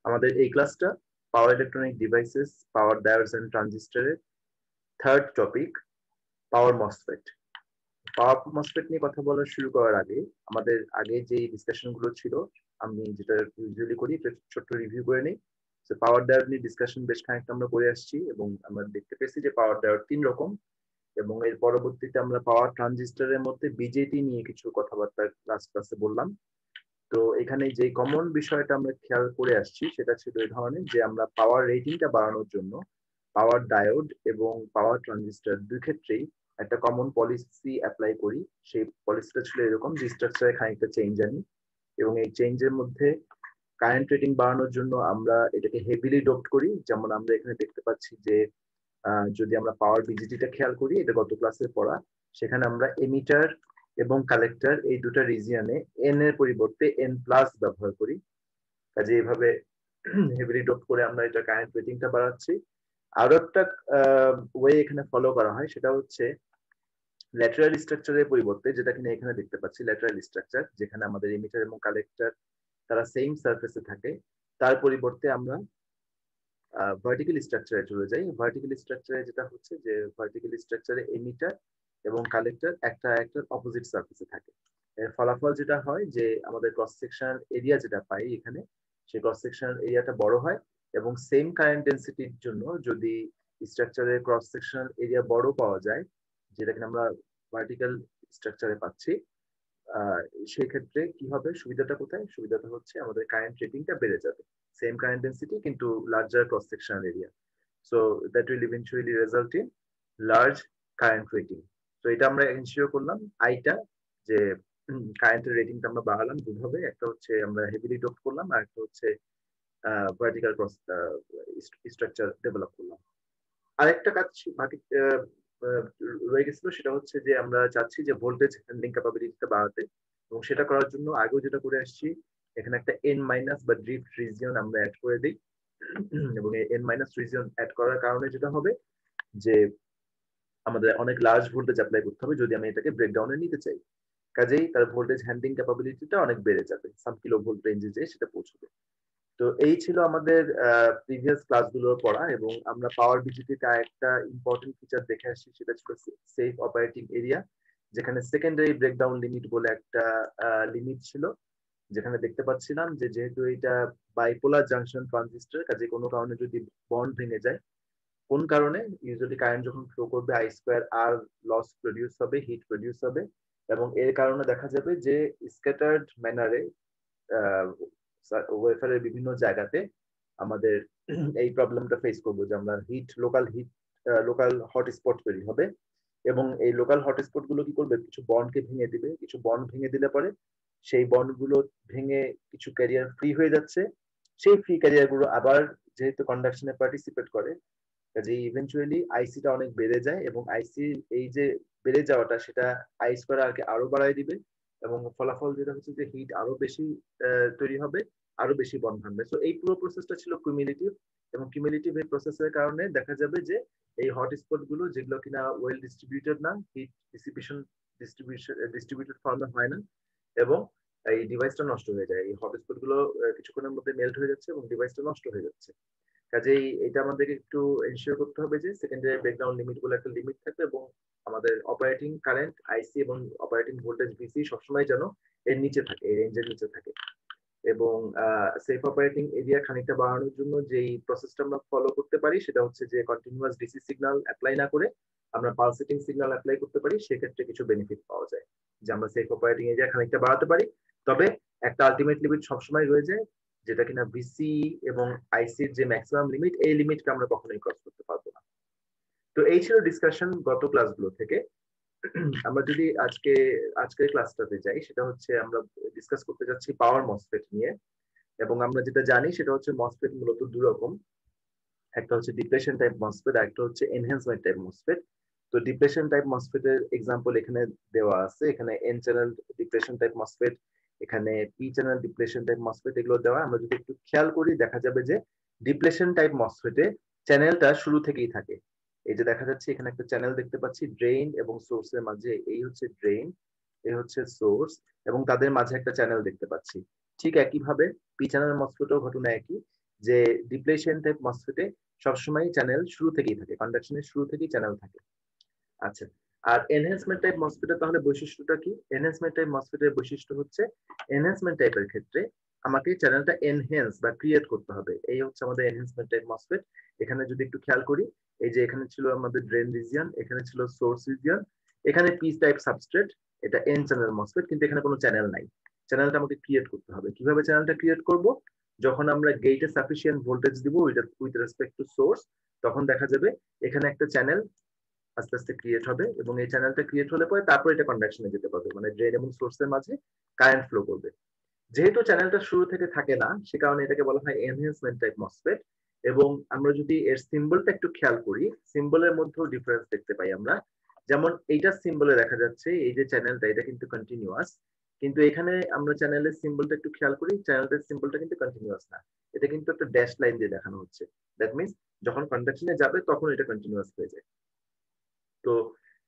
আমাদের এই ক্লাসটা power electronic devices, power diodes and ট্রানজিস্টরের third topic, power MOSFET. Power MOSFET নিয়ে কথা বলা শুরু করার আগে আমাদের আগে যে ডিসকাশন গুলো ছিল, আমি যেটা ইউজুয়ালি করি ছোট্ট রিভিউ করে নিই। পাওয়ার ডায়োড নিয়ে ডিসকাশন বেশ খানিকটা আমরা করে আসছি এবং আমরা দেখতে পেয়েছি যে পাওয়ার ডায়োড 3 রকম, এবং এর পরবর্তীতে আমরা পাওয়ার ট্রানজিস্টরের মধ্যে বিজেটি নিয়ে কিছু কথাবার্তা লাস্ট ক্লাসে বললাম। তো এখানে যে কমন বিষয়টা আমরা খেয়াল করে আসছি সেটা ছিল এই ধরনের যে আমরা পাওয়ার রেটিংটা বাড়ানোর জন্য পাওয়ার ডায়োড এবং পাওয়ার ট্রানজিস্টর দুই ক্ষেত্রেই একটা কমন পলিসি অ্যাপ্লাই করি। সেই পলিসিটা ছিল এরকম যে স্ট্রাকচারে খানিকটা চেঞ্জ আনি, এবং এই চেঞ্জের মধ্যে কারেন্ট রেটিং বাড়ানোর জন্য আমরা এটাকে হেভিলি ডোপড করি। যেমন আমরা এখানে দেখতে পাচ্ছি যে যদি আমরা পাওয়ার বিজিটিটা খেয়াল করি, এটা গত ক্লাসে পড়া, সেখানে আমরা এমিটার এবং কালেক্টর এই দুটো রিজিয়নে এন এর পরিবর্তে এন প্লাস ব্যবহার করি। কাজে এইভাবে হেভিলি ডোপ করে আমরা এটা কারেন্ট রেটিংটা বাড়াচ্ছি। আরো একটা ওয়ে এখানে ফলো করা হয়, সেটা হচ্ছে ল্যাটারাল স্ট্রাকচারের পরিবর্তে, যেটা কিনা এখানে দেখতে পাচ্ছি ল্যাটারাল স্ট্রাকচার, যেখানে আমাদের এমিটার এবং কালেক্টর তারা সেম সারফেসে থাকে, তার পরিবর্তে আমরা ভার্টিক্যাল স্ট্রাকচারে চলে যাই। ভার্টিক্যাল স্ট্রাকচারে যেটা হচ্ছে যে ভার্টিক্যাল স্ট্রাকচারে এমিটার এবং কালেক্টর একটা একটা অপোজিট সারফেসে থাকে। এর ফলাফল যেটা হয় যে আমাদের ক্রস সেকশনাল এরিয়া যেটা পাই এখানে, সেই ক্রস সেকশনাল এরিয়াটা বড় হয়, এবং সেম কারেন্ট ডেন্সিটির জন্য যদি স্ট্রাকচারের ক্রস সেকশনাল এরিয়া বড় পাওয়া যায়, যেটা কিনা আমরা ভার্টিক্যাল স্ট্রাকচারে পাচ্ছি, সেই ক্ষেত্রে কি হবে, সুবিধাটা কোথায়? সুবিধাটা হচ্ছে আমাদের কারেন্ট রেটিংটা বেড়ে যাবে, সেম কারেন্ট ডেন্সিটি কিন্তু larger cross sectional area. So that will eventually result in large current rating. তো এটা আমরা এনশিওর করলাম আইটা, যে কারেন্টের রেটিংটা আমরা বাড়ালাম দুভাবে, একটা হচ্ছে আমরা হেভিলি ডোপ করলাম, আর একটা হচ্ছে ভার্টিক্যাল ক্রস স্ট্রাকচার ডেভেলপ করলাম। আরেকটা কাজ বাকি রয়ে গেছিল, সেটা হচ্ছে যে আমরা চাচ্ছি যে ভোল্টেজ হ্যান্ডলিং ক্যাপাবিলিটিটা বাড়াতে, এবং সেটা করার জন্য আগেও যেটা করে আসছি, এখানে একটা এন মাইনাস বা ড্রিফট রিজিয়ন আমরা অ্যাড করে দিই। এবং এই এন মাইনাস রিজিয়ন অ্যাড করার কারণে যেটা হবে যে আমাদের অনেক লার্জ ভোল্টেজ অ্যাপ্লাই করতে হবে যদি আমি এটাকে ব্রেকডাউনে নিতে চাই। কাজেই তার ভোল্টেজ হ্যান্ডলিং ক্যাপাবিলিটিটা অনেক বেড়ে যাবে, সাম কিলো ভোল্ট রেঞ্জে যে সেটা পৌঁছবে। তো এই ছিল আমাদের প্রিভিয়াস ক্লাসগুলোর পড়া, এবং আমরা পাওয়ার বিজিটিতে একটা ইম্পর্টেন্ট ফিচার দেখে আসছি, সেটা ছিল সেফ অপারেটিং এরিয়া, যেখানে সেকেন্ডারি ব্রেকডাউন লিমিট বলে একটা লিমিট ছিল, যেখানে দেখতে পাচ্ছিলাম যে যেহেতু এটা বাইপোলার জাংশন ট্রানজিস্টর, কাজে কোনো কারণে যদি বন্ড ভেঙে যায়, কোন কারণে ইউজুয়ালি কারেন্ট যখন ফ্লো করবে I square R loss produce হবে, হিট প্রডিউস হবে, এবং এর কারণে দেখা যাবে যে স্ক্যাটার্ড ম্যানারে ওয়েফারের বিভিন্ন জায়গাতে আমাদের এই প্রবলেমটা ফেস করবো, যে আমরা হিট লোকাল হটস্পট তৈরি হবে, এবং এই লোকাল হটস্পট গুলো কি করবে, কিছু বন্ডকে ভেঙে দিবে। কিছু বন্ড ভেঙে দিলে পরে সেই বন্ড গুলো ভেঙে কিছু ক্যারিয়ার ফ্রি হয়ে যাচ্ছে। সেই ফ্রি ক্যারিয়ার গুলো আবার যেহেতু কন্ডাকশনে পার্টিসিপেট করে, কাজে ইভেন্চুয়ালি আইসিটা অনেক বেড়ে যায়, এবং আইসি এই যে বেড়ে যাওয়াটা সেটা আই স্কোয়ার আরকে আরো বাড়ায় দিবে, এবং ফলাফল যেটা হচ্ছে যে হিট আরো বেশি তৈরি হবে, আরো বেশি বন্ড ভাঙবে। সো এই পুরো প্রসেসটা ছিল কিউমুলেটিভ, এবং কিউমুলেটিভ এই প্রসেসের কারণে দেখা যাবে যে এই হটস্পট গুলো যেগুলো কিনা ওয়েল ডিস্ট্রিবিউটেড না, হিট ডিস্ট্রিবিউটেড ফর্মে হয় না, এবং এই ডিভাইসটা নষ্ট হয়ে যায়। এই হটস্পট গুলো কিছুক্ষণের মধ্যে মেল্ট হয়ে যাচ্ছে এবং ডিভাইসটা নষ্ট হয়ে যাচ্ছে। কাজেই এটা আমাদেরকে একটু এনশিওর করতে হবে যে সেকেন্ডারি ব্রেকডাউন লিমিট বলে একটা লিমিট থাকবে, এবং আমাদের অপারেটিং কারেন্ট আইসি এবং অপারেটিং ভোল্টেজ ভিসি সবসময় যেন এর নিচে থাকে, এই রেঞ্জের নিচে থাকে। এবং সেফ অপারেটিং এরিয়া খানিকটা বাড়ানোর জন্য যেই প্রসেসটা আমরা ফলো করতে পারি, সেটা হচ্ছে যে কন্টিনিউয়াস ডিসি সিগন্যাল অ্যাপ্লাই না করে আমরা পালসেটিং সিগন্যাল অ্যাপ্লাই করতে পারি। সেক্ষেত্রে কিছু বেনিফিট পাওয়া যায়, যে আমরা সেফ অপারেটিং এরিয়া খানিকটা বাড়াতে পারি। তবে একটা আলটিমেট লিমিট সবসময় রয়ে যায়, যেটা কিনা ভিসি এবং আইসির যে ম্যাক্সিমাম লিমিট, এই লিমিটকে আমরা কখনোই ক্রস করতে পারবো না। তো এই ছিল ডিসকাশন গত ক্লাসগুলো থেকে। আমরা যদি আজকের ক্লাসটাতে যাই, সেটা হচ্ছে আমরা ডিসকাস করতে যাচ্ছি পাওয়ার মসফেট নিয়ে। এবং আমরা যেটা জানি সেটা হচ্ছে মসফেট মূলত দু রকম, একটা হচ্ছে ডিপ্লেশন টাইপ মসফেট, আর একটা হচ্ছে এনহ্যান্সমেন্ট টাইপ মসফেট। তো ডিপ্লেশন টাইপ মসফেটের এক্সাম্পল এখানে দেওয়া আছে, এখানে N channel depletion type MOSFET, এখানে P channel depletion type MOSFET, এগুলো দেওয়া। আমরা যদি একটু খেয়াল করি দেখা যাবে যে ডিপ্লেশন টাইপ মসফেটে চ্যানেলটা শুরু থেকেই থাকে। এই যে দেখা যাচ্ছে এখানে একটা চ্যানেল দেখতে পাচ্ছি ড্রেন এবং সোর্সের মাঝে, এই হচ্ছে ড্রেন, এই হচ্ছে সোর্স, এবং তাদের মাঝে একটা চ্যানেল দেখতে পাচ্ছি। ঠিক একইভাবে পি চ্যানেল মসফেটেও ঘটনা একই। যে ডিপ্লেশন টাইপ মসফেটে সবসময় চ্যানেল শুরু থেকেই থাকে, কন্ডাকশনের শুরু থেকেই চ্যানেল থাকে। আচ্ছা, আর এনহ্যান্সমেন্ট টাইপ মসফেটের তাহলে বৈশিষ্ট্যটা কি? এনহ্যান্সমেন্ট টাইপ মসফেটের বৈশিষ্ট্য হচ্ছে এনহ্যান্সমেন্ট টাইপের ক্ষেত্রে আমাকে চ্যানেলটা এনহ্যান্স বা ক্রিয়েট করতে হবে, এই হচ্ছে আমাদের এনহ্যান্সমেন্ট টাইপ মসফেট। এখানে যদি একটু খেয়াল করি, এই যে এখানে ছিল আমাদের ড্রেন রিজিয়ন, এখানে ছিল সোর্স রিজিয়ন, এখানে পি টাইপ সাবস্ট্রেট, এটা এন চ্যানেল মসফেট, কিন্তু এখানে কোনো চ্যানেল নাই। চ্যানেলটা আমাকে ক্রিয়েট করতে হবে। কিভাবে চ্যানেলটা ক্রিয়েট করব? যখন আমরা গেটে সাফিসিয়েন্ট ভোল্টেজ দিব উইথ রেসপেক্ট টু সোর্স, তখন দেখা যাবে এখানে একটা চ্যানেল আস্তে আস্তে ক্রিয়েট হবে, এবং এই চ্যানেলটা ক্রিয়েট হলে পরে তারপর এটা কন্ডাকশনে যেতে পারবে, মানে ড্রেন এবং সোর্সের মাঝে কারেন্ট ফ্লো করবে। যেহেতু চ্যানেলটা শুরু থেকে থাকে না, সে কারণে এটাকে বলা হয় এনহ্যান্সমেন্ট টাইপ মসফেট। এবং আমরা যদি এর সিম্বলটা একটু খেয়াল করি, সিম্বলের মধ্যেও ডিফারেন্স দেখতে পাই আমরা। যেমন এইটা সিম্বলে দেখা যাচ্ছে এই যে চ্যানেলটা, এটা কিন্তু কন্টিনিউয়াস, কিন্তু এখানে আমরা চ্যানেলের সিম্বলটা একটু খেয়াল করি, চ্যানেলের সিম্বলটা কিন্তু কন্টিনিউয়াস না, এটা কিন্তু একটা ড্যাশ লাইন দিয়ে দেখানো হচ্ছে। দ্যাট মিনস যখন কন্ডাকশনে যাবে তখন এটা কন্টিনিউয়াস হয়ে যায়। তো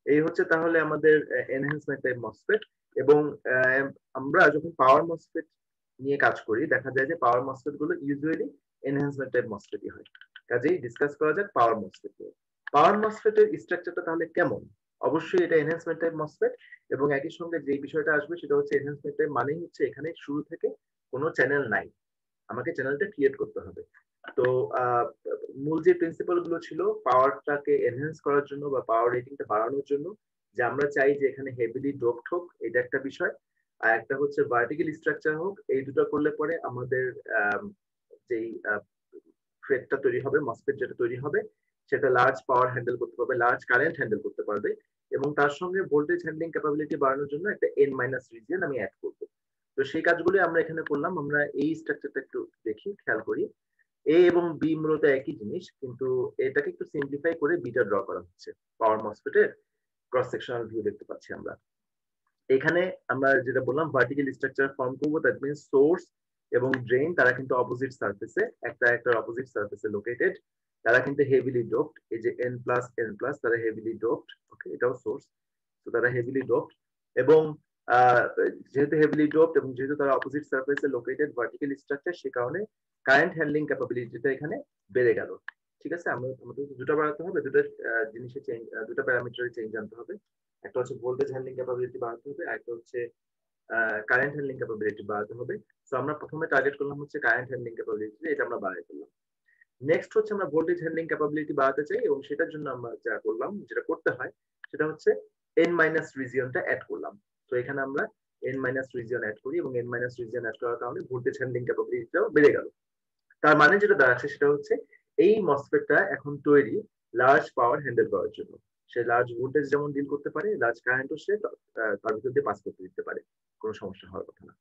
এই হচ্ছে তাহলে আমাদের এনহ্যান্সমেন্ট টাইপ মসফেট। এবং আমরা যখন পাওয়ার মসফেট নিয়ে কাজ করি, দেখা যায় যে পাওয়ার মসফেট গুলো ইউজুয়ালি এনহ্যান্সমেন্ট টাইপ মসফেটই হয়। কাজেই ডিসকাস করা যাক পাওয়ার মসফেট নিয়ে। পাওয়ার মসফেটের স্ট্রাকচারটা তাহলে কেমন? অবশ্যই এটা এনহ্যান্সমেন্ট টাইপ মসফেট, এবং একই সঙ্গে যে বিষয়টা আসবে সেটা হচ্ছে এনহ্যান্সমেন্ট টাইপ মানেই হচ্ছে এখানে শুরু থেকে কোনো চ্যানেল নাই, আমাকে চ্যানেলটা ক্রিয়েট করতে হবে। তো মূল যে প্রিন্সিপাল গুলো ছিল পাওয়ারটাকে এনহ্যান্স করার জন্য বা পাওয়ার রেটিংটা বাড়ানোর জন্য, যে আমরা চাই যে এখানে হেভিলি ডোপড হোক, এটা একটা বিষয়। আর একটা হচ্ছে ভার্টিক্যাল স্ট্রাকচার হোক, এই দুটো করলে পরে আমাদের যেই ফেটটা তৈরি হবে, মসফেট যেটা তৈরি হবে, সেটা লার্জ পাওয়ার হ্যান্ডেল করতে পারবে, লার্জ কারেন্ট হ্যান্ডেল করতে পারবে, এবং তার সঙ্গে ভোল্টেজ হ্যান্ডলিং ক্যাপাবিলিটি বাড়ানোর জন্য একটা এন মাইনাস রিজিয়ন আমি অ্যাড করবো। তো সেই কাজগুলো আমরা এখানে করলাম। আমরা এই স্ট্রাকচারটা একটু দেখি, খেয়াল করি। এ এবং বি মূলত একই জিনিস, কিন্তু এটাকে একটু সিম্পলিফাই করে বিটা ড্র করা হচ্ছে। পাওয়ার মসফেটের ক্রস সেকশনাল ভিউ দেখতে পাচ্ছি আমরা এখানে। আমরা যেটা বললাম ভার্টিক্যাল স্ট্রাকচার ফর্ম করবো, দ্যাট মিনস সোর্স এবং ড্রেন তারা কিন্তু অপোজিট সারফেসে, একটা একটা অপোজিট সারফেসে লোকেটেড। তারা কিন্তু হেভিলি ডোপড, এই যে এন প্লাস এন প্লাস, তারা হেভিলি ডোপড। ওকে, এটাও সোর্স, তো তারা হেভিলি ডোপড। এবং যেহেতু হেভিলি ডোপড এবং যেহেতু তারা অপোজিট সারফেসে লোকেটেড ভার্টিক্যাল স্ট্রাকচার, সে কারণে কারেন্ট হ্যান্ডলিং ক্যাপাবিলিটিটা এখানে বেড়ে গেল। ঠিক আছে, আমাদের দুটো বাড়াতে হবে, দুটো জিনিসের চেঞ্জ, দুটো প্যারামিটারের চেঞ্জ আনতে হবে। একটা হচ্ছে ভোল্টেজ হ্যান্ডলিং ক্যাপাবিলিটি বাড়াতে হবে, একটা হচ্ছে কারেন্ট হ্যান্ডলিং ক্যাপাবিলিটি বাড়াতে হবে। তো আমরা প্রথমে টার্গেট করলাম হচ্ছে কারেন্ট হ্যান্ডলিং ক্যাপাবিলিটি, এটা আমরা বাড়াই ফেললাম। নেক্সট হচ্ছে আমরা ভোল্টেজ হ্যান্ডলিং ক্যাপাবিলিটি বাড়াতে চাই, এবং সেটার জন্য আমরা যা করলাম, যেটা করতে হয় সেটা হচ্ছে এন মাইনাস রিজিয়নটা অ্যাড করলাম। তো এখানে আমরা এন মাইনাস রিজিয়ন অ্যাড করি, এবং এন মাইনাস রিজিয়ন অ্যাড করার কারণে ভোল্টেজ হ্যান্ডলিং ক্যাপাবিলিটিটাও বেড়ে গেল। তার মানে যেটা দাঁড়াচ্ছে সেটা হচ্ছে এই মসফেটটা এখন তৈরি লার্জ পাওয়ার হ্যান্ডেল করার জন্য। সে লার্জ ভোল্টেজ যেমন ডিল করতে পারে, লার্জ কারেন্টও সে তার ভিতর দিয়ে পাস করতে দিতে পারে, কোনো সমস্যা হওয়ার কথা না।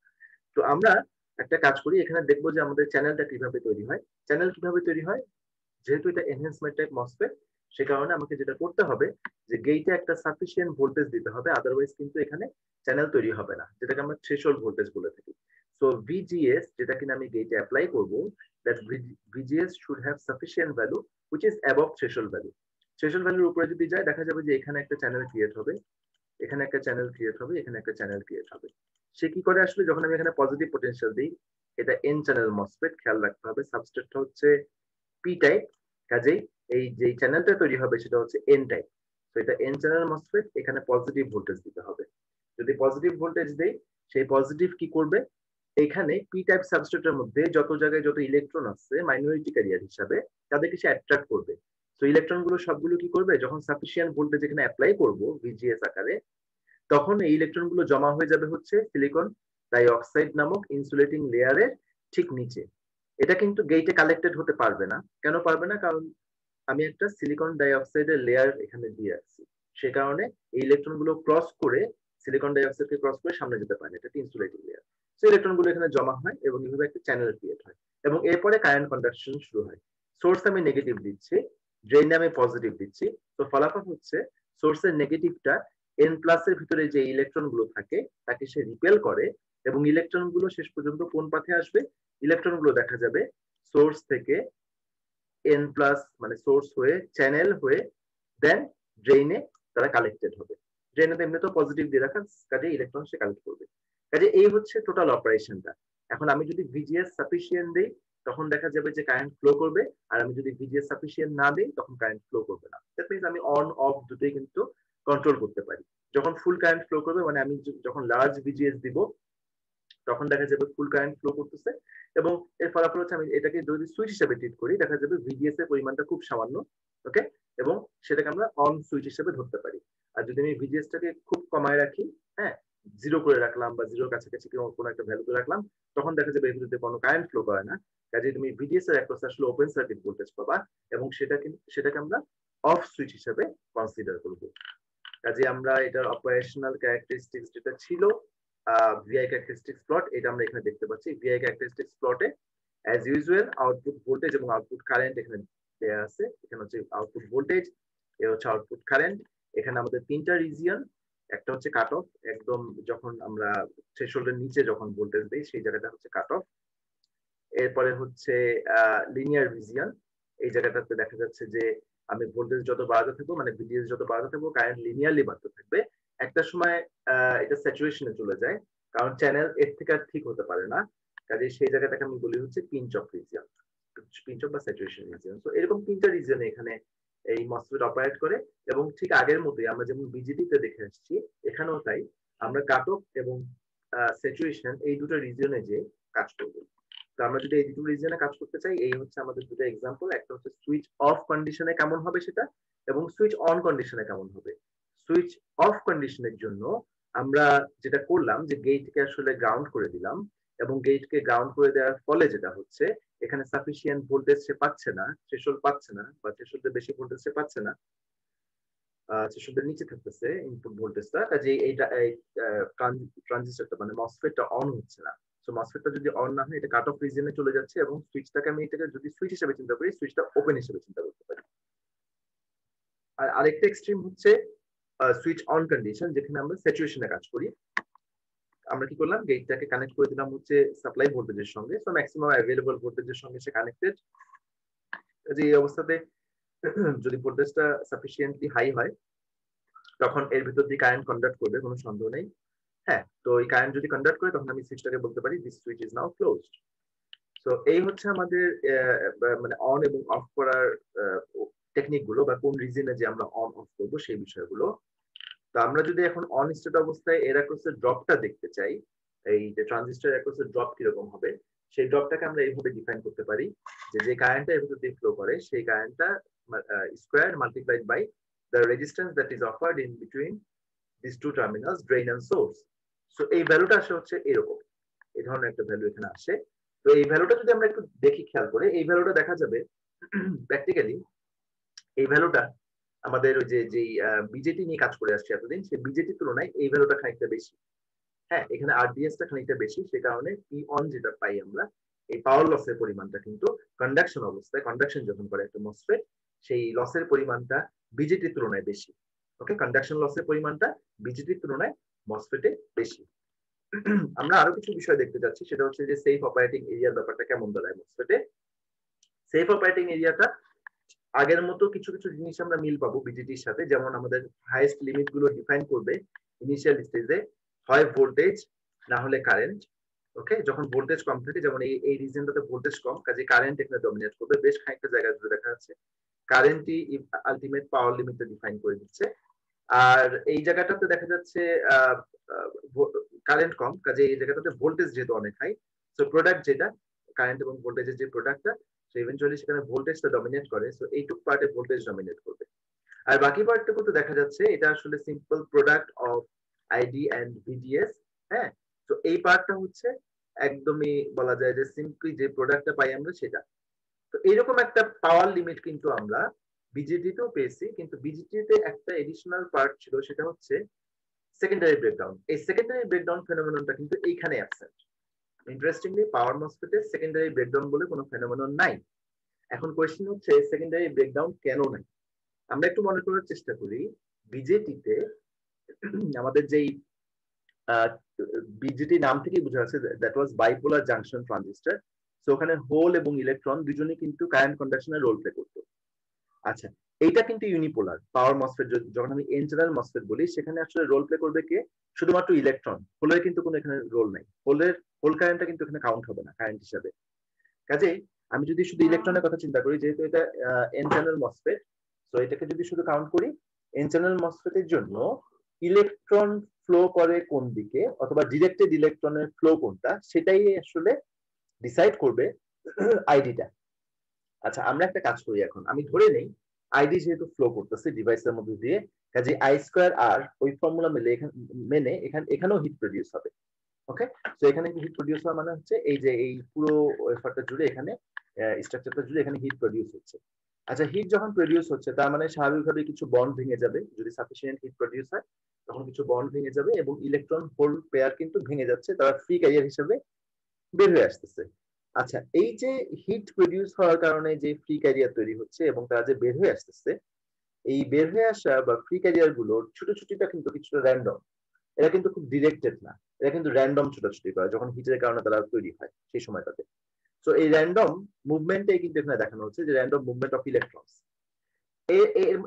তো আমরা একটা কাজ করি, এখানে দেখবো যে আমাদের চ্যানেলটা কিভাবে তৈরি হয়। চ্যানেল কিভাবে তৈরি হয়, যেহেতু এটা এনহ্যান্সমেন্ট টাইপ মসফেট, সে কারণে আমাকে যেটা করতে হবে যে গেটে একটা সাফিসিয়েন্ট ভোল্টেজ দিতে হবে, আদারওয়াইজ কিন্তু এখানে চ্যানেল তৈরি হবে না, যেটাকে আমরা থ্রেশহোল্ড ভোল্টেজ বলে থাকি। সো ভিজিএস যেটা কিনা আমি গেটে অ্যাপ্লাই করব, that VGS should have sufficient value which is above threshold value. Threshold ভ্যালুর উপরে যদি যায়, দেখা যাবে যে এখানে একটা চ্যানেল ক্রিয়েট হবে, এখানে একটা চ্যানেল ক্রিয়েট হবে, এখানে একটা চ্যানেল ক্রিয়েট হবে। সে কি করে আসলে, যখন আমি এখানে পজিটিভ পোটেনশিয়াল দিই, এটা এন চ্যানেল মসফেট, খেয়াল রাখতে হবে সাবস্ট্রেটটা হচ্ছে পি টাইপ, কাজেই এই যে চ্যানেলটা তৈরি হবে সেটা হচ্ছে এন টাইপ। তো এটা এন চ্যানেল মসফেট, এখানে পজিটিভ ভোল্টেজ দিতে হবে। যদি পজিটিভ ভোল্টেজ দেই, সেই পজিটিভ কি করবে, এখানে পি টাইপ সাবস্ট্রেটের মধ্যে যত জায়গায় যত ইলেকট্রন আছে মাইনরিটি ক্যারিয়ার হিসাবে, তাদেরকে সে অ্যাট্রাক্ট করবে। তো ইলেকট্রন গুলো সবগুলো কি করবে, যখন সাফিসিয়েন্ট ভোল্টেজ এখানে অ্যাপ্লাই করব ভিজিএস আকারে, তখন এই ইলেকট্রন গুলো জমা হয়ে যাবে হচ্ছে সিলিকন ডাই অক্সাইড নামক ইনসুলেটিং লেয়ারের ঠিক নিচে। এটা কিন্তু গেটে কালেক্টেড হতে পারবে না। কেন পারবে না? কারণ আমি একটা সিলিকন ডাই অক্সাইডের লেয়ার এখানে দিয়ে রাখছি, সে কারণে এই ইলেকট্রন গুলো ক্রস করে, সিলিকন ডাই অক্সাইডকে ক্রস করে সামনে যেতে পারে, এটা ইনসুলেটিং লেয়ার। সো ইলেকট্রন গুলো এখানে জমা হয় এবং এইভাবে একটা চ্যানেল ক্রিয়েট হয়, এবং এরপরে কারেন্ট কন্ডাকশন শুরু হয়। সোর্স আমি নেগেটিভ দিচ্ছি, ড্রেইনে আমি পজিটিভ দিচ্ছি। তো ফলাফল হচ্ছে সোর্সের নেগেটিভটা এন প্লাস এর ভিতরে যে ইলেকট্রন গুলো থাকে তাকে সে রিপেল করে, এবং ইলেকট্রন গুলো শেষ পর্যন্ত কোন পাথে আসবে, ইলেকট্রন গুলো দেখা যাবে সোর্স থেকে এন প্লাস মানে সোর্স হয়ে চ্যানেল হয়ে দেন ড্রেইনে তারা কালেক্টেড হবে। ড্রেইনে তো এমনি তো পজিটিভ দিয়ে রাখা, কাজে ইলেকট্রন সে কালেক্ট করবে। কাজে এই হচ্ছে টোটাল অপারেশনটা। এখন আমি যদি ভিজিএস সাফিসিয়েন্ট দিই, তখন দেখা যাবে যে কারেন্ট ফ্লো করবে, আর আমি যদি ভিজিএস সাফিসিয়েন্ট না দিই তখন কারেন্ট ফ্লো করবে না। দ্যাট মিনস আমি অন অফ দুটোই কিন্তু কন্ট্রোল করতে পারি। যখন ফুল কারেন্ট ফ্লো করবে মানে আমি যখন লার্জ ভিজিএস দিব তখন দেখা যাবে ফুল কারেন্ট ফ্লো করতেছে, এবং এর ফলাফল হচ্ছে আমি এটাকে যদি সুইচ হিসেবে ট্রিট করি দেখা যাবে ভিডিএস এর পরিমাণটা খুব সামান্য। ওকে, এবং সেটাকে আমরা অন সুইচ হিসেবে ধরতে পারি। আর যদি আমি ভিজিএস টাকে খুব কমায় রাখি, হ্যাঁ, জিরো করে রাখলাম বা জিরোর কাছাকাছি কোনো একটা ভ্যালু করে রাখলাম, তখন দেখা যাবে এর ভিতরে কোনো কারেন্ট ফ্লো করে না। কাজে তুমি ভিডিএস এর অ্যাক্রস আসলে ওপেন সার্কিট ভোল্টেজ পাবা, এবং সেটাকে আমরা অফ সুইচ হিসেবে কনসিডার করব। কাজে আমরা এটার অপারেশনাল ক্যারেক্টারিস্টিক্স যেটা ছিল ভিআই ক্যারেক্টারিস্টিক্স প্লট, এটা আমরা এখানে দেখতে পাচ্ছি। ভিআই ক্যারেক্টারিস্টিক্স প্লটে অ্যাজ ইউজুয়াল আউটপুট ভোল্টেজ এবং আউটপুট কারেন্ট এখানে দেয়া আছে। এখানে হচ্ছে আউটপুট ভোল্টেজ, এ হচ্ছে আউটপুট কারেন্ট। এখানে আমাদের তিনটা রিজিয়ন, একটা হচ্ছে কাট অফ, একদম যখন আমরা থ্রেশহোল্ডের নিচে যখন ভোল্টেজ দেই সেই জায়গাটা হচ্ছে কাট অফ। এরপরে হচ্ছে লিনিয়ার রিজিয়ন, এই জায়গাটাতে দেখা যাচ্ছে যে আমি ভোল্টেজ যত বাড়াতে থাকবো মানে ভিডিএস যত বাড়াতে থাকবো কারেন্ট লিনিয়ারলি বাড়তে থাকবে। একটা সময় এটা স্যাচুরেশনে চলে যায়, কারণ চ্যানেল এর থেকে আর ঠিক হতে পারে না। কাজে সেই জায়গাটাকে আমি বলি হচ্ছে pinch of region, pinch of বা স্যাচুরেশন রিজিয়ন। তো এরকম তিনটা রিজিয়নে এখানে এই মসফেট অপারেট করে, এবং ঠিক আগের মতোই আমরা যেমন বিজিটিতে দেখে আসছি এখানেও তাই, আমরা কাট অফ এবং স্যাচুরেশন এই দুটো রিজিয়নে যে কাজ করবো। তো আমরা যদি এই দুটো রিজনে কাজ করতে চাই, এই হচ্ছে আমাদের দুটো এক্সাম্পল। একটা হচ্ছে সুইচ অফ কন্ডিশনে কেমন হবে সেটা, এবং সুইচ অন কন্ডিশনে কেমন হবে। সুইচ অফ কন্ডিশনের জন্য আমরা যেটা করলাম যে গেটকে আসলে গ্রাউন্ড করে দিলাম, এবং গেটকে গ্রাউন্ড করে দেওয়ার ফলে যেটা হচ্ছে এখানে সাফিসিয়েন্ট ভোল্টেজ সে পাচ্ছে না, থ্রেশহোল্ড পাচ্ছে না, বা থ্রেশহোল্ডের বেশি ভোল্টেজ সে পাচ্ছে না, থ্রেশহোল্ডের নিচে থাকতেছে ইনপুট ভোল্টেজটা। কাজে এইটা ট্রানজিস্টরটা মানে মসফেটটা অন হচ্ছে না। সো মসফেটটা যদি অন না হয় এটা কাট অফ রিজনে চলে যাচ্ছে, এবং সুইচটাকে আমি এটাকে যদি সুইচ হিসেবে চিন্তা করি সুইচটা ওপেন হিসেবে চিন্তা করতে পারি। আর আরেকটা এক্সট্রিম হচ্ছে সুইচ অন কন্ডিশন, যেখানে আমরা স্যাচুরেশনে কাজ করি। আমরা কি করলাম, গেটটাকে কানেক্ট করে দিলাম হচ্ছে সাপ্লাই ভোল্টেজের সঙ্গে, সো ম্যাক্সিমাম অ্যাভেলেবল ভোল্টেজের সঙ্গে সে কানেক্টেড। যে এই অবস্থাতে যদি ভোল্টেজটা সাফিসিয়েন্টলি হাই হয় তখন এর ভিতর দিয়ে কারেন্ট কন্ডাক্ট করবে, কোনো সন্দেহ নেই। হ্যাঁ, তো এই কারেন্ট যদি কন্ডাক্ট করে তখন আমি সুইচটাকে বলতে পারি this switch is now closed. তো এই হচ্ছে আমাদের মানে অন এবং অফ করার টেকনিক গুলো, বা কোন রিজনে যে আমরা অন অফ করবো সেই বিষয়গুলো। তো আমরা যদি এখন অন স্টেট অবস্থায় এর অ্যাক্রসের ড্রপটা দেখতে চাই, এই যে ট্রানজিস্টর অ্যাক্রসের ড্রপ কিরকম হবে, সেই ড্রপটাকে আমরা এইভাবে ডিফাইন করতে পারি যে কারেন্টটা এর ভিতর দিয়ে ফ্লো করে সেই কারেন্টটা square multiplied by the resistance that is offered in between these two terminals, drain and source. So এই ভ্যালুটা আসে হচ্ছে এরকম, এই ধরনের একটা ভ্যালু এখানে আসে। তো এই ভ্যালুটা যদি আমরা একটু দেখি খেয়াল করে, এই ভ্যালুটা দেখা যাবে প্র্যাকটিক্যালি এই ভ্যালুটা আমাদের ওই যে বিজেটি নিয়ে কাজ করে আসছে এতদিন, সেই বিজেটির তুলনায় এই ভ্যালুটা খানিকটা বেশি। হ্যাঁ, এখানে আরডিএস টা খানিকটা বেশি, সে কারণে পি অন যেটা পাই আমরা, এই পাওয়ার লসের পরিমাণটা কিন্তু কন্ডাকশন অবস্থায়, কন্ডাকশন যখন করে একটা মসফেট, সেই লসের পরিমাণটা বিজেটির তুলনায় বেশি। ওকে, কন্ডাকশন লসের পরিমাণটা বিজেটির তুলনায় মসফেটে বেশি। আমরা আরো কিছু বিষয় দেখতে যাচ্ছি, সেটা হচ্ছে যে সেফ অপারেটিং এরিয়ার ব্যাপারটা কেমন দাঁড়ায় মসফেটে। সেফ অপারেটিং এরিয়াটা আগের মতো কিছু কিছু জিনিস আমরা মিল পাবো বিজিটির সাথে, যেমন আমাদের হাইয়েস্ট লিমিট গুলো ডিফাইন করবে ইনিশিয়াল স্টেজে, হয় ভোল্টেজ না হলে কারেন্ট। ওকে, যখন ভোল্টেজ কম থাকে, যেমন এই রিজনটাতে ভোল্টেজ কম, কাজে কারেন্ট এখানে ডমিনেট করবে। বেশ খানিকটা জায়গা জুড়ে দেখা যাচ্ছে কারেন্টই আলটিমেট পাওয়ার লিমিটটা ডিফাইন করে দিচ্ছে। আর এই জায়গাটাতে দেখা যাচ্ছে কারেন্ট কম, কাজে এই জায়গাটাতে ভোল্টেজ যেহেতু অনেক হাই, সো প্রোডাক্ট যেটা কারেন্ট এবং ভোল্টেজের যে প্রোডাক্টটা, সো ইভেন্চুয়ালি সেখানে ভোল্টেজটা ডমিনেট করে, সো এইটুক পার্টে ভোল্টেজ ডমিনেট করবে। আর বাকি পার্টটুকু তো দেখা যাচ্ছে এটা আসলে simple product of ID and VDS. হ্যাঁ, তো এই পার্টটা হচ্ছে একদমই বলা যায় যে সিম্পলি যে প্রোডাক্টটা পাই আমরা সেটা। তো এইরকম একটা পাওয়ার লিমিট কিন্তু আমরা বিজেটিতেও পেয়েছি, কিন্তু বিজেটিতে একটা এডিশনাল পার্ট ছিল, সেটা হচ্ছে সেকেন্ডারি ব্রেকডাউন। এই সেকেন্ডারি ব্রেকডাউন ফেনোমেননটা কিন্তু এইখানে অ্যাবসেন্ট। ইন্টারেস্টিংলি পাওয়ার মসফেটে সেকেন্ডারি ব্রেকডাউন বলে কোনো ফেনোমেনন নাই। এখন কোয়েশ্চেন হচ্ছে সেকেন্ডারি ব্রেকডাউন কেন নাই। আমরা একটু মনে করার চেষ্টা করি, বিজেটিতে আমাদের যেই বিজেটি নাম থেকেই বোঝা যাচ্ছে that was bipolar junction transistor. তো ওখানে হোল এবং ইলেকট্রন দুজনেই কিন্তু কারেন্ট কন্ডাকশনের রোল প্লে করতো। আচ্ছা, এইটা কিন্তু ইউনিপোলার পাওয়ার মসফেট। যখন আমি এন চ্যানেল মসফেট বলি, সেখানে আসলে রোল প্লে করবে কে? শুধুমাত্র ইলেকট্রন। হোলের কিন্তু কোনো এখানে রোল নাই। হোল কারেন্টটা কিন্তু এখানে কাউন্ট হবে না কারেন্ট হিসাবে। কাজেই আমি যদি শুধু ইলেকট্রনের কথা চিন্তা করি, যেহেতু এটা এন চ্যানেল মসফেট, তো এটাকে যদি শুধু কাউন্ট করি, এন চ্যানেল মসফেটের জন্য ইলেকট্রন ফ্লো করে কোন দিকে অথবা ডিরেক্টেড ইলেকট্রনের ফ্লো কোনটা, সেটাই আসলে ডিসাইড করবে আইডিটা। আচ্ছা, আমরা একটা কাজ করি এখন, আমি ধরে নেই আইডি যেহেতু ফ্লো করতেছে ডিভাইসের মধ্যে দিয়ে, কাজে আই স্কোয়ার আর ওই ফর্মুলা মেনে এখানেও হিট প্রডিউস হবে। ওকে, তো এখানে হিট প্রডিউস হওয়া মানে হচ্ছে এই যে এই পুরো ওয়েফারটা জুড়ে এখানে স্ট্রাকচারটা জুড়ে এখানে হিট প্রডিউস হচ্ছে। আচ্ছা, হিট যখন প্রডিউস হচ্ছে তার মানে স্বাভাবিকভাবে কিছু বন্ড ভেঙে যাবে, যদি সাফিসিয়েন্ট হিট প্রডিউস হয় তখন কিছু বন্ড ভেঙে যাবে এবং ইলেকট্রন হোল পেয়ার কিন্তু ভেঙে যাচ্ছে, তারা ফ্রি ক্যারিয়ার হিসেবে বের হয়ে আসতেছে। আচ্ছা, এই যে হিট প্রডিউস হওয়ার কারণে যে ফ্রি ক্যারিয়ার তৈরি হচ্ছে এবং তারা যে বের হয়ে আসতেছে, এই বের হয়ে আসা বা ফ্রি ক্যারিয়ার গুলোর ছুটোছুটিটা কিন্তু কিছুটা র্যান্ডম, এরা কিন্তু খুব ডিরেক্টেড না, এরা কিন্তু র্যান্ডম ছুটাছুটি করে যখন হিটের কারণে তারা তৈরি হয় সেই সময়টাতে। তো এই র্যান্ডম মুভমেন্টে কিন্তু এখানে দেখানো হচ্ছে যে র্যান্ডম মুভমেন্ট অফ ইলেকট্রনস।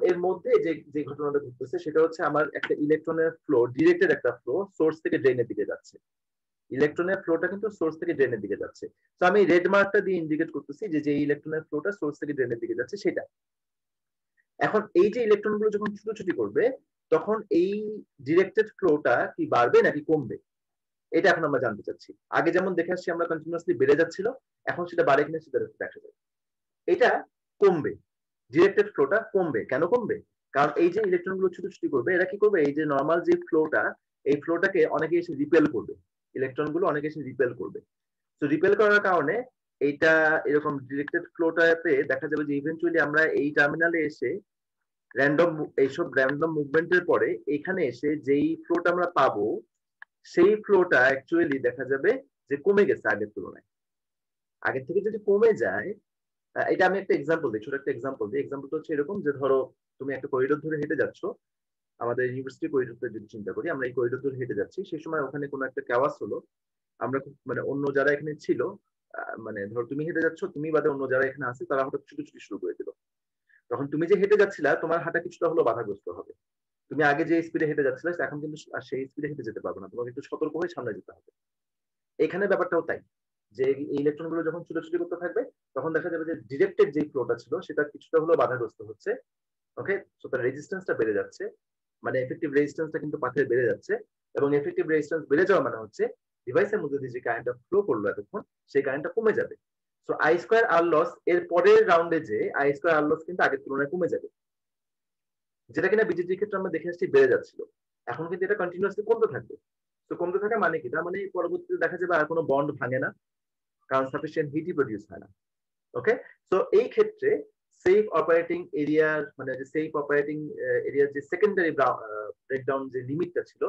এর মধ্যে যে যে ঘটনাটা ঘটতেছে সেটা হচ্ছে আমার একটা ইলেকট্রনের ফ্লো, ডিরেক্টেড একটা ফ্লো সোর্স থেকে ড্রেনের দিকে যাচ্ছে। ইলেকট্রনের ফ্লোটা কিন্তু সোর্স থেকে ড্রেনের দিকে যাচ্ছে। তো আমি রেড মার্কটা দিয়ে ইন্ডিকেট করতেছি যে যে ইলেকট্রনের ফ্লোটা সোর্স থেকে ড্রেনের দিকে যাচ্ছে সেটা। এখন এই যে ইলেকট্রন গুলো যখন ছুটোছুটি করবে তখন এই ডিরেক্টেড ফ্লোটা কি বাড়বে নাকি কমবে, এটা এখন আমরা জানতে চাচ্ছি। আগে যেমন দেখে আসছি আমরা কন্টিনিউয়াসলি বেড়ে যাচ্ছিল, এখন সেটা বাড়ে কিনা সেটা দেখা যায়। এটা কমবে, ডিরেক্টেড ফ্লোটা কমবে। কেন কমবে? কারণ এই যে ইলেকট্রন গুলো ছুটোছুটি করবে, এরা কি করবে, এই যে নর্মাল যে ফ্লোটা, এই ফ্লোটাকে অনেকে এসে রিপেল করবে, ইলেকট্রন গুলো অনেকে এসে রিপেল করবে। তো রিপেল করার কারণে এইটা এরকম ডিরেক্টেড ফ্লোটাতে দেখা যাবে যে ইভেন্চুয়ালি আমরা এই টার্মিনালে এসে এইসব র্যান্ডম মুভমেন্টের পরে এখানে এসে যেই ফ্লোটা আমরা পাবো সেই ফ্লোটা অ্যাকচুয়ালি দেখা যাবে যে কমে গেছে আগের তুলনায়। আগের থেকে যদি কমে যায়, এটা আমি একটা এক্সাম্পল দিই, ছোট একটা এক্সাম্পল দিই। এক্সাম্পলটা হচ্ছে এরকম যে ধরো তুমি একটা করিডোর ধরে হেঁটে যাচ্ছ, আমাদের ইউনিভার্সিটি করিডোরটা যদি চিন্তা করি, আমরা এই করিডোর ধরে হেঁটে যাচ্ছি, সেই সময় ওখানে কোনো একটা ক্যাওয়াস হলো, আমরা মানে অন্য যারা এখানে ছিল, মানে ধরো তুমি হেঁটে যাচ্ছ, তুমি বাদে অন্য যারা এখানে আছে তারা হঠাৎ ছুটি শুরু করে দিল। তখন তুমি যে হেঁটে যাচ্ছিলা তোমার হাঁটা কিছুটা হলো বাধাগ্রস্ত হবে। তুমি আগে যে স্পিডে হেঁটে যাচ্ছিলে এখন কিন্তু আর সেই স্পিডে হেঁটে যেতে পারবে না, তোমাকে একটু সতর্ক হয়ে সামনে যেতে হবে। এখানে ব্যাপারটাও তাই, যে ইলেকট্রন গুলো যখন ছুটাছুটি করতে থাকবে তখন দেখা যাবে যে ডিরেক্টেড যে ফ্লোটা ছিল সেটা কিছুটা হলো বাধাগ্রস্ত হচ্ছে। ওকে, সো তার রেজিস্ট্যান্সটা বেড়ে যাচ্ছে, মানে এফেক্টিভ রেজিস্ট্যান্সটা কিন্তু পাথে বেড়ে যাচ্ছে, এবং এফেক্টিভ রেজিস্ট্যান্স বেড়ে যাওয়া মানে হচ্ছে ডিভাইসের মধ্যে দিয়ে যে কারেন্টটা ফ্লো করলো এতক্ষণ সেই কারেন্টটা কমে যাবে। So I square R loss এর পরের রাউন্ডে যে আই স্কোয়ার আর লস কিন্তু আগের তুলনায় কমে যাবে, যেটা কিনা বিজেপির ক্ষেত্রে আমরা দেখে আসছি বেড়ে যাচ্ছিল, এখন কিন্তু এটা কন্টিনিউয়াসলি কমতে থাকবে। তো কমতে থাকা মানে কি, তার মানে পরবর্তীতে দেখা যাবে আর কোনো বন্ড ভাঙে না, কারণ সাফিসিয়েন্ট হিটই প্রডিউস হয় না। ওকে, তো এই ক্ষেত্রে সেফ অপারেটিং এরিয়ার মানে যে সেফ অপারেটিং এরিয়ার যে সেকেন্ডারি ব্রেকডাউন যে লিমিটটা ছিল,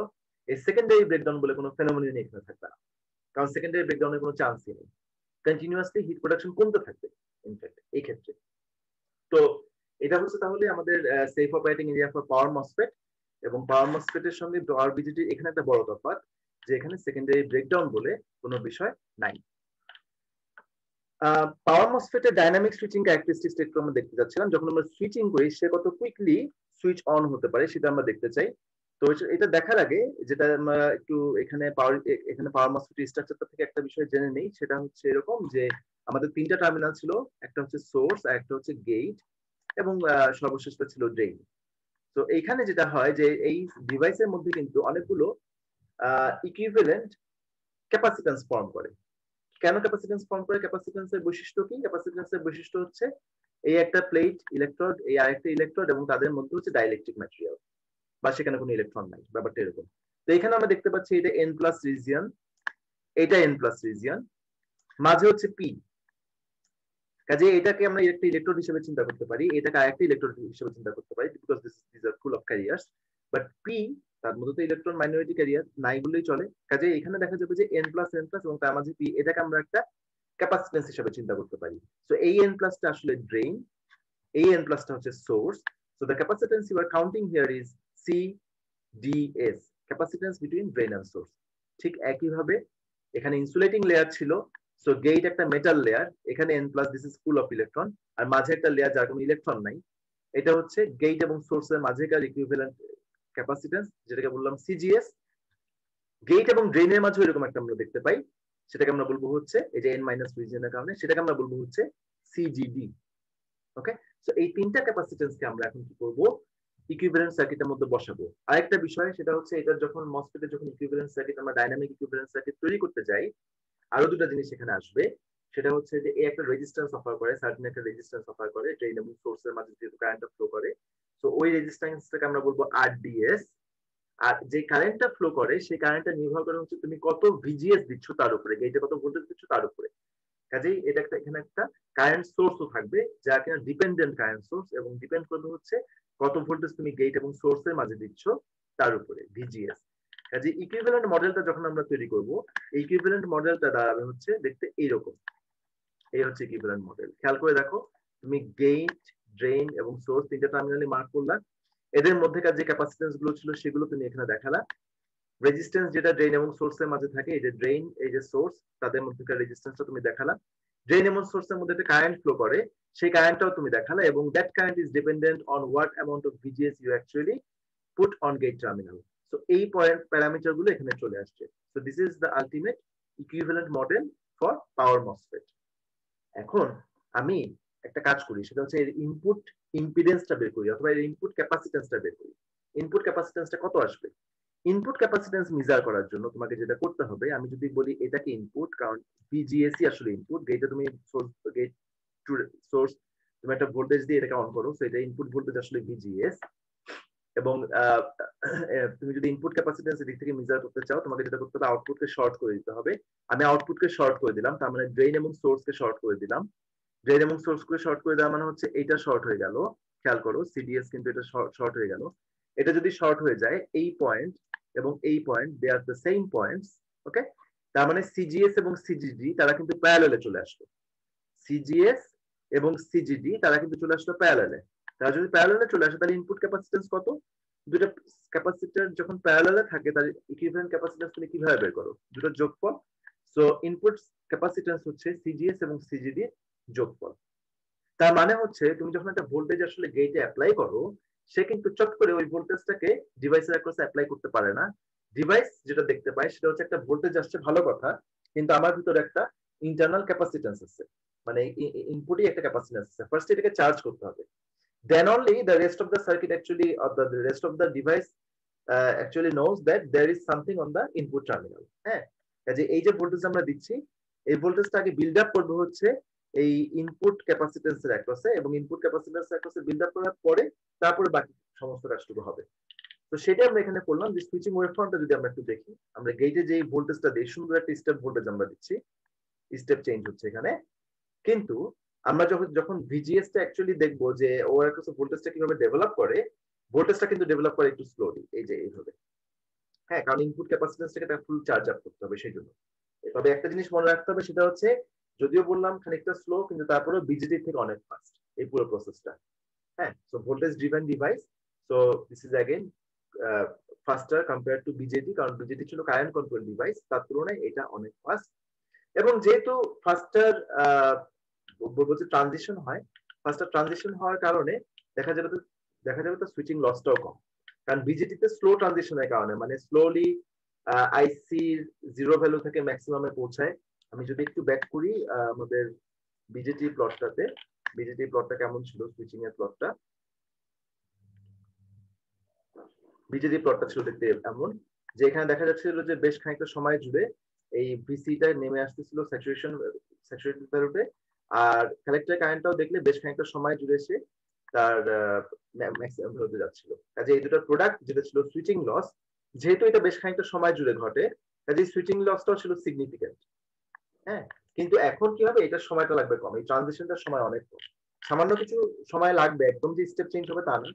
এই সেকেন্ডারি ব্রেকডাউন বলে কোনো ফেনোমেনন এখানে থাকবে না, কারণ সেকেন্ডারি ব্রেকডাউনের কোনো চান্সই নেই, কন্টিনিউয়াসলি হিট প্রোডাকশন কমতে থাকবে ইনফ্যাক্ট এই ক্ষেত্রে। তো এটা হচ্ছে তাহলে আমাদের safe operating area for power MOSFET, এবং পাওয়ার মসফেটের সঙ্গে পাওয়ার বিজিটি এখানে একটা বড় তফাৎ, যে এখানে সেকেন্ডারি ব্রেকডাউন বলে কোনো বিষয় নাই। পাওয়ার মসফেটের ডাইনামিক সুইচিং ক্যারেক্টারিস্টিক্স একটু আমরা দেখতে যাচ্ছিলাম, যখন আমরা সুইচিং করি সে কত কুইকলি সুইচ অন হতে পারে সেটা আমরা দেখতে চাই। তো এটা দেখার আগে যেটা আমরা একটু এখানে পাওয়ার মসফেটের স্ট্রাকচারটা থেকে একটা বিষয় জেনে নেই, সেটা হচ্ছে এরকম যে আমাদের তিনটা টার্মিনাল ছিল, একটা হচ্ছে সোর্স, আর একটা হচ্ছে গেট, এবং সর্বশেষটা ছিল ড্রেন। তো এইখানে যেটা হয় যে এই ডিভাইসের মধ্যে কিন্তু অনেকগুলো ইকুইভ্যালেন্ট ক্যাপাসিট্যান্স ফর্ম করে। কেন ক্যাপাসিট্যান্স ফর্ম করে? ক্যাপাসিট্যান্সের বৈশিষ্ট্য কি? ক্যাপাসিট্যান্সের বৈশিষ্ট্য হচ্ছে এই একটা প্লেট ইলেকট্রোড, এই আরেকটা ইলেকট্রোড, এবং তাদের মধ্যে হচ্ছে ডাইইলেকট্রিক ম্যাটেরিয়াল, বা সেখানে কোনো ইলেকট্রন নাই, ব্যাপারটা এরকম। তো এখানে আমরা দেখতে পাচ্ছি এটা এন প্লাস রিজিয়ন, এটা এন প্লাস রিজিয়ন, মাঝে হচ্ছে পি। কাজে এটাকে আমরা একটা ইলেকট্রোড হিসেবে চিন্তা করতে পারি, এটাকে আরেকটা ইলেকট্রোড হিসেবে চিন্তা করতে পারি, because this are full of carriers. But P তার মধ্যে তো ইলেকট্রন মাইনরিটি ক্যারিয়ার নাই বললেই চলে। কাজে এখানে দেখা যাবে যে এন প্লাস এবং তার মাঝে পি, এটাকে আমরা একটা ক্যাপাসিট্যান্স হিসেবে চিন্তা করতে পারি। সো এই এন প্লাসটা আসলে ড্রেন, এই এন প্লাসটা হচ্ছে source. So the capacitance you are counting here is CDS, capacitance between drain and source. ঠিক একইভাবে এখানে ইনসুলেটিং লেয়ার ছিল, সো গেট একটা মেটাল লেয়ার, এখানে N plus this is full of electron, আর মাঝে একটা লেয়ার যার কোনো ইলেকট্রন নাই, এটা হচ্ছে গেট এবং সোর্সের মাঝেকার ইকুইভ্যালেন্ট ক্যাপাসিট্যান্স, যেটাকে বললাম CGS। গেট এবং ড্রেনের মাঝে এরকম একটা আমরা দেখতে পাই, সেটাকে আমরা বলবো হচ্ছে এই যে এন মাইনাস রিজিয়নের কারণে, সেটাকে আমরা বলবো হচ্ছে সিজিডি। ওকে, সো এই তিনটা ক্যাপাসিটেন্সকে আমরা এখন কি করব, ইকুইভ্যালেন্ট সার্কিটের মধ্যে বসাবো। আরেকটা বিষয় সেটা হচ্ছে এটা যখন মসফেটের যখন ইকুইভ্যালেন্ট সার্কিট আমরা ডাইনামিক ইকুইভ্যালেন্ট সার্কিট তৈরি করতে যাই, আরো দুটো জিনিস এখানে আসবে। সেটা হচ্ছে যে এই একটা রেজিস্ট্যান্স অফার করে, সার্টেন একটা রেজিস্ট্যান্স অফার করে ড্রেন এবং সোর্সের মাঝে যেহেতু কারেন্টটা ফ্লো করে, তো ওই রেজিস্ট্যান্সটাকে আমরা বলবো আরডিএস। আর যে কারেন্টটা ফ্লো করে সেই কারেন্টটা নির্ভর করে হচ্ছে তুমি কত ভিজিএস দিচ্ছ তার উপরে, গেটে কত ভোল্টেজ দিচ্ছ তার উপরে। কাজেই এটা একটা এখানে একটা কারেন্ট সোর্সও থাকবে যা কিনা ডিপেন্ডেন্ট কারেন্ট সোর্স, এবং ডিপেন্ড করবে হচ্ছে কত ভোল্টেজ তুমি গেট এবং সোর্সের মাঝে দিচ্ছ তার উপরে, ভিজিএস। কাজে ইকুইভ্যালেন্ট মডেলটা যখন আমরা তৈরি করব, ইকুইভ্যালেন্ট মডেলটা দাঁড়াবে হচ্ছে দেখতে এইরকম। এই হচ্ছে ইকুইভ্যালেন্ট মডেল। খেয়াল করে দেখো, তুমি গেট, ড্রেন এবং সোর্স তিনটা টার্মিনালি মার্ক করলা, এদের মধ্যেকার যে ক্যাপাসিটেন্স গুলো ছিল সেগুলো তুমি এখানে দেখালা। রেজিস্ট্যান্স যেটা ড্রেন এবং সোর্সের মাঝে থাকে, এই যে ড্রেন এই যে সোর্স তাদের মধ্যকার রেজিস্ট্যান্সটা তুমি দেখালা। ড্রেন এবং সোর্সের মধ্যে একটা কারেন্ট ফ্লো করে, সেই কারেন্টটাও তুমি দেখালা, এবং that current is dependent on what amount of VGS you actually put on gate terminal. So এই প্যারামিটার গুলো এখানে চলে আসছে। So this is the ultimate equivalent model for power MOSFET. এখন আমি একটা কাজ করি, সেটা হচ্ছে এর ইনপুট ইম্পিডেন্সটা বের করি, অথবা এর ইনপুট ক্যাপাসিটেন্সটা বের করি। ইনপুট ক্যাপাসিটেন্সটা কত আসবে? ইনপুট ক্যাপাসিটেন্স মেজার করার জন্য তোমাকে যেটা করতে হবে, আমি যদি বলি এটাকে ইনপুট, কারণ ভিজিএসই আসলে ইনপুট, গেটে তুমি গেট টু সোর্স তুমি একটা ভোল্টেজ দিয়ে এটাকে অন করো, সো এটা ইনপুট ভোল্টেজ আসলে ভিজিএস। এবং তুমি যদি ইনপুট ক্যাপাসিটেন্স দিক থেকে মেজার করতে চাও, তোমাকে যেটা করতে হবে আউটপুটকে শর্ট করে দিতে হবে। আমি আউটপুটকে শর্ট করে দিলাম, তার মানে ড্রেন এবং সোর্সকে শর্ট করে দিলাম। ড্রেন এবং সোর্সকে শর্ট করে দেওয়া মানে হচ্ছে এটা শর্ট হয়ে গেল। খেয়াল করো, সিডিএস কিন্তু এটা শর্ট হয়ে গেল। এটা যদি শর্ট হয়ে যায়, এই পয়েন্ট এবং এই point they are the same points. Okay, তার মানে সিজিএস এবং সিজিডি তারা কিন্তু প্যারালালে চলে আসলো। সিজিএস এবং সিজিডি তারা কিন্তু চলে আসলো প্যারালালে। তারা যদি প্যারালালে চলে আসে তাহলে ইনপুট ক্যাপাসিটেন্স কত? দুটো ক্যাপাসিটর যখন প্যারালালে থাকে তার ইকুইভ্যালেন্ট ক্যাপাসিটেন্স তুমি কিভাবে বের করো? দুটো যোগফল। সো ইনপুট ক্যাপাসিটেন্স হচ্ছে সিজিএস এবং সিজিডি যোগফল। তার মানে হচ্ছে তুমি যখন একটা ভোল্টেজ আসলে গেটে অ্যাপ্লাই করো, সে কিন্তু চট করে ওই ভোল্টেজটাকে ডিভাইসের অ্যাক্রসে অ্যাপ্লাই করতে পারে না। ডিভাইস যেটা দেখতে পায় সেটা হচ্ছে একটা ভোল্টেজ আসছে, ভালো কথা, কিন্তু আমার ভিতরে একটা ইন্টারনাল ক্যাপাসিটেন্স আছে, মানে ইনপুটই একটা ক্যাপাসিটেন্স আছে। ফার্স্ট এটাকে চার্জ করতে হবে, then only the rest of the circuit actually, or the rest of the device actually knows that there is something on the input terminal. হ্যাঁ, কাজে এই যে ভোল্টেজ আমরা দিচ্ছি, এই ভোল্টেজটা আগে বিল্ড আপ করবে হচ্ছে এই ইনপুট ক্যাপাসিটেন্সের অ্যাক্রসে, এবং ইনপুট ক্যাপাসিটেন্সের অ্যাক্রসে বিল্ড আপ করার পরে তারপরে বাকি সমস্ত কাজটুকু হবে। তো সেটা আমরা এখানে করলাম যে সুইচিং ওয়েভফর্মটা যদি আমরা একটু দেখি, আমরা গেটে যে ভোল্টেজটা দিই, সুন্দর একটা স্টেপ ভোল্টেজ আমরা দিচ্ছি, স্টেপ চেঞ্জ হচ্ছে এখানে। কিন্তু আমরা যখন ভিজিএস টা অ্যাকচুয়ালি দেখবো যে ও একটা ভোল্টেজটা কিভাবে ডেভেলপ করে, ভোল্টেজটা কিন্তু ডেভেলপ করে একটু স্লোলি, এই যে এইভাবে। হ্যাঁ, কারণ ইনপুট ক্যাপাসিটেন্সটাকে ফুল চার্জ আপ করতে হবে সেই জন্য। তবে একটা জিনিস মনে রাখতে হবে, সেটা হচ্ছে যদিও বললাম খানিকটা স্লো, কিন্তু তারপরেও বিজেটি থেকে অনেক ফাস্ট এই পুরো প্রসেসটা। হ্যাঁ, so voltage driven device, so this is again ফাস্টার compare to BJD, কারণ বিজেটি ছিল কারেন্ট কন্ট্রোল ডিভাইস, তার তুলনায় এটা অনেক ফাস্ট। এবং যেহেতু ফাস্টার বলতে ট্রানজিশন হয়, ফাস্টার ট্রানজিশন হওয়ার কারণে দেখা যাবে তো সুইচিং লসটাও কম, কারণ বিজেটিতে স্লো ট্রানজিশনের কারণে, মানে স্লোলি আইসি জিরো ভ্যালু থেকে ম্যাক্সিমামে পৌঁছায়। আমি যদি একটু ব্যাক করি আমাদের বিজেটি প্লটটাতে, বিজেটি প্লটটা কেমন ছিল, সুইচিং এর প্লটটা, বিজেটি প্লটটা ছিল দেখতে এমন যে এখানে দেখা যাচ্ছিল যে বেশ খানিকটা সময় জুড়ে এই ভিসিটা নেমে আসতেছিল স্যাচুরেটেড ভ্যালুতে, আর কালেক্টর কারেন্টটাও দেখলে বেশ খানিকটা সময় জুড়ে এসে তার ম্যাক্সিমাম ভ্যালুতে যাচ্ছিল। কাজে এই দুটো প্রোডাক্ট যেটা ছিল সুইচিং লস, যেহেতু এটা বেশ খানিকটা সময় জুড়ে ঘটে, কাজে সুইচিং লসটাও ছিল সিগনিফিকেন্ট। হ্যাঁ, কিন্তু এখন কি হবে, এটার সময়টা লাগবে কম, এই ট্রানজিশনটার সময় অনেক কম, সামান্য কিছু সময় লাগবে, একদম যে স্টেপ চেঞ্জ হবে তা না,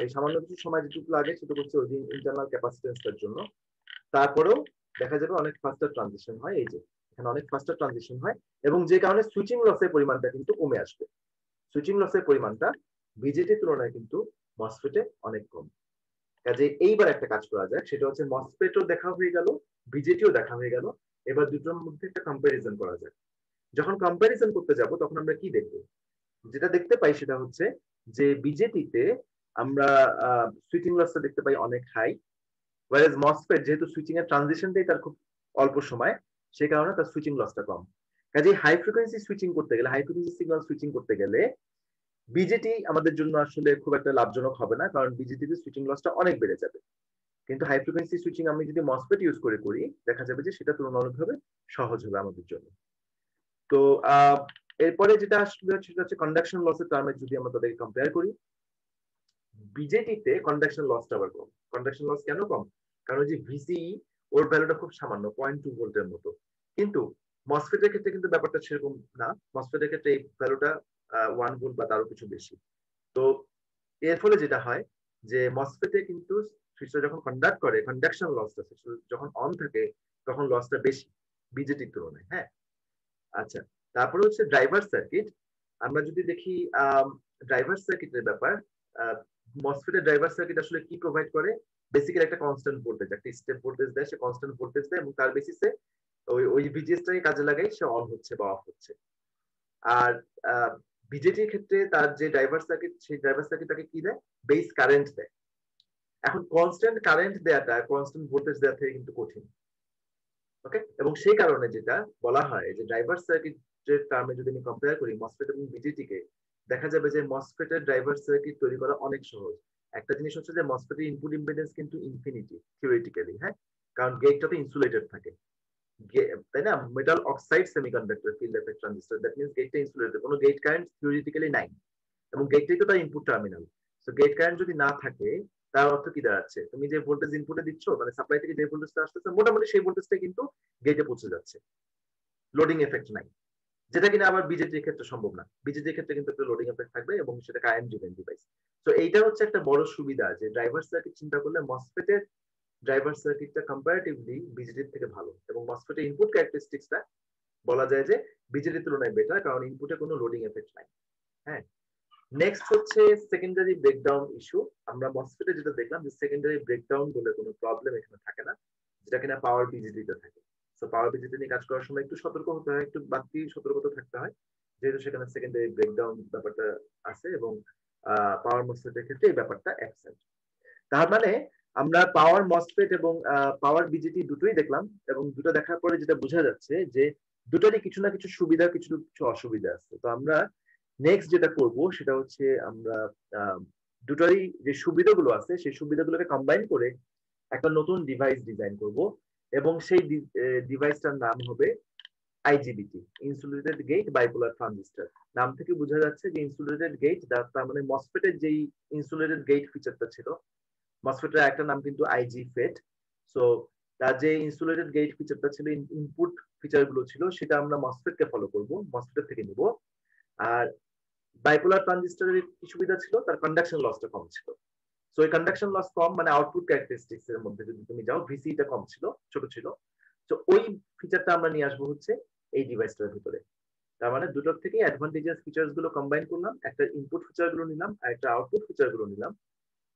এই সামান্য কিছু সময় যেটুকু লাগে সেটা হচ্ছে ওই ইন্টারনাল ক্যাপাসিটেন্সটার জন্য। তারপরেও দেখা যাবে অনেক ফাস্টার ট্রানজিশন হয়, এই যে এখানে অনেক ফাস্টার ট্রানজিশন হয়, এবং যে কারণে সুইচিং লসের পরিমাণটা কিন্তু কমে আসবে। সুইচিং লসের পরিমাণটা বিজেটির তুলনায় কিন্তু মসফেটে অনেক কম। কাজে এইবার একটা কাজ করা যায়, সেটা হচ্ছে মসফেটও দেখা হয়ে গেল, বিজেটিও দেখা হয়ে গেল, এবার দুটোর মধ্যে একটা কম্পারিজন করা যায়। যখন কম্পারিজন করতে যাব তখন আমরা কি দেখবো? যেটা দেখতে পাই সেটা হচ্ছে যে বিজেটিতে আমরা সুইচিং লসটা দেখতে পাই অনেক হাই, ওয়ারেজ মসফেট যেহেতু সুইচিং এর ট্রানজিশনটাই তার খুব অল্প সময়, সেই কারণে তার সুইচিং লসটা কম। কাজে হাই ফ্রিকোয়েন্সি সুইচিং করতে গেলে, হাই ফ্রিকোয়েন্সি সিগন্যাল সুইচিং করতে গেলে বিজেটি আমাদের জন্য আসলে খুব একটা লাভজনক হবে না, কারণ বিজেটিতে সুইচিং লসটা অনেক বেড়ে যাবে। কিন্তু হাই ফ্রিকোয়েন্সি সুইচিং আমি যদি মসফেট ইউজ করে করি, দেখা যাবে যে সেটা তুলনামূলকভাবে সহজ হবে আমাদের জন্য। তো এরপরে যেটা আসবে সেটা হচ্ছে কন্ডাকশন লসের টার্মে যদি আমরা তাদেরকে কম্পেয়ার করি, বিজেটিতে কন্ডাকশন লসটা আবার কম। কন্ডাকশন লস কেন কম? কারণ যে ভিসিই ওর ভ্যালুটা খুব সামান্য, 0.2 ভোল্টের মতো। কিন্তু মসফেটের ক্ষেত্রে কিন্তু ব্যাপারটা সেরকম না। মসফেটের ক্ষেত্রে এই ভ্যালুটা 1 ভোল্ট বা তারও কিছু বেশি। তো এর ফলে যেটা হয় যে মসফেটে কিন্তু সুইচটা যখন কন্ডাক্ট করে, কন্ডাকশন লসটা যখন অন থাকে তখন লসটা বেশি বিজেটির তুলনায়। হ্যাঁ, আচ্ছা। তারপরে হচ্ছে ড্রাইভার সার্কিট। আমরা যদি দেখি ড্রাইভার সার্কিটের ব্যাপার, মসফেটের ড্রাইভার সার্কিট আসলে কি প্রোভাইড করে? বেসিক্যালি একটা কনস্ট্যান্ট ভোল্টেজ, একটা স্টেপ ভোল্টেজ দেয়, সে কনস্ট্যান্ট ভোল্টেজ দেয় এবং তার বেসিসে ওই ভিজিএসটাকে কাজে লাগাই সে অন হচ্ছে বা অফ হচ্ছে। আর বিজেটির ক্ষেত্রে তার যে ড্রাইভার সার্কিট, সেই ড্রাইভার সার্কিট তাকে কি দেয়? বেস কারেন্ট দেয়। এখন কনস্ট্যান্ট কারেন্ট দেওয়াটা কনস্ট্যান্ট ভোল্টেজ দেওয়া থেকে কিন্তু কঠিন। ওকে, এবং সেই কারণে যেটা বলা হয় যে ড্রাইভার সার্কিটের টার্মে যদি আমি কম্পেয়ার করি মসফেট এবং বিজেটিকে, দেখা যাবে যে মসফেটের ড্রাইভার সার্কিট তৈরি করা অনেক সহজ। একটা জিনিস হচ্ছে যে মসফেটের ইনপুট ইম্পিডেন্স কিন্তু ইনফিনিটি থিওরিটিক্যালি, হ্যাঁ, কারণ গেটটা তো ইনসুলেটেড থাকে, তাই না? Metal oxide semiconductor field effect transistor, that means গেটটা ইনসুলেটেড, কোনো গেট কারেন্ট থিওরিটিক্যালি নাই, এবং গেটটাই তো তার ইনপুট টার্মিনাল। তো গেট কারেন্ট যদি না থাকে তার অর্থ কি দাঁড়াচ্ছে? তুমি যে ভোল্টেজ ইনপুটে দিচ্ছ, মানে সাপ্লাই থেকে যে ভোল্টেজটা আসতেছে মোটামুটি সেই ভোল্টেজটা কিন্তু গেটে পৌঁছে যাচ্ছে, লোডিং এফেক্ট নাই। যেটা কিনা আবার বিজেটির ক্ষেত্রে সম্ভব না। বিজেটির ক্ষেত্রে কিন্তু একটা লোডিং এফেক্ট থাকবে এবং সেটা কারেন্ট ড্রিভেন ডিভাইস। তো এইটা হচ্ছে একটা বড় সুবিধা যে ড্রাইভার সার্কিট চিন্তা করলে মসফেটের ড্রাইভার সার্কিটটা কম্পারেটিভলি বিজেটির থেকে ভালো, এবং মসফেটের ইনপুট ক্যারেক্টারিস্টিক্সটা বলা যায় যে বিজেটির তুলনায় বেটার, কারণ ইনপুটে কোনো লোডিং এফেক্ট নাই। হ্যাঁ, নেক্সট হচ্ছে সেকেন্ডারি ব্রেকডাউন ইস্যু। আমরা মসফেটে যেটা দেখলাম যে সেকেন্ডারি ব্রেকডাউন বলে কোনো প্রবলেম এখানে থাকে না, যেটা কিনা পাওয়ার বিজিটিতে থাকে। তো পাওয়ার বিজিটি নিয়ে কাজ করার সময় একটু সতর্ক হতে হয়, একটু বাড়তি সতর্কতা থাকতে হয়, যেহেতু সেখানে সেকেন্ডারি ব্রেকডাউন ব্যাপারটা আছে, এবং পাওয়ার মসফেটের ক্ষেত্রে এই ব্যাপারটা অ্যাবসেন্ট। তার মানে আমরা পাওয়ার মসফেট এবং পাওয়ার বিজিটি দুটোই দেখলাম, এবং দুটো দেখার পরে যেটা বোঝা যাচ্ছে যে দুটোরই কিছু না কিছু সুবিধা, কিছু কিছু অসুবিধা আছে। তো আমরা নেক্সট যেটা করব সেটা হচ্ছে আমরা দুটোরই যে সুবিধাগুলো আছে সেই সুবিধাগুলোকে কম্বাইন করে একটা নতুন ডিভাইস ডিজাইন করব, এবং সেই ডিভাইসটার নাম হবে IGBT, insulated gate bipolar transistor. নাম থেকে বোঝা যাচ্ছে যে ইনসুলেটেড গেট, তার মানে মসফেটের যেই ইনসুলেটেড গেট ফিচারটা ছিল, মসফেটের একটা নাম কিন্তু আইজি ফেট। সো তার যে ইনসুলেটেড গেট ফিচারটা ছিল, ইনপুট ফিচার গুলো ছিল, সেটা আমরা মসফেটকে ফলো করব, মসফেট থেকে নিব। আর বাইপোলার ট্রানজিস্টরের কি সুবিধা ছিল? তার কন্ডাকশন লসটা কম ছিল। সো এই কন্ডাকশন লস কম মানে আউটপুট ক্যারেক্টারিস্টিক্স এর মধ্যে যদি তুমি যাও, ভিসিটা কম ছিল, ছোট ছিল। তো ওই ফিচারটা আমরা নিয়ে আসবো হচ্ছে এই ডিভাইসটার ভিতরে। তার মানে দুটোর থেকে অ্যাডভান্টেজেস ফিচার্স গুলো কম্বাইন করলাম, একটা ইনপুট ফিচার গুলো নিলাম আর একটা আউটপুট ফিচার গুলো নিলাম,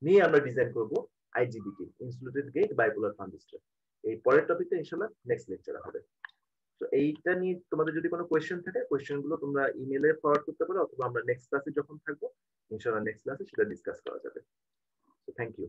নিয়ে আমরা ডিজাইন করব IGBT, insulated gate bipolar transistor. এই পরের টপিকটা ইনশাআল্লাহ নেক্সট লেকচারে হবে। তো এইটা নিয়ে তোমাদের যদি কোনো কোয়েশ্চেন থাকে, কোয়েশ্চেন গুলো তোমরা ইমেলে ফরওয়ার্ড করতে পারো, অথবা আমরা নেক্সট ক্লাসে যখন থাকবো ইনশাআল্লাহ নেক্সট ক্লাসে সেটা ডিসকাস করা যাবে। Thank you.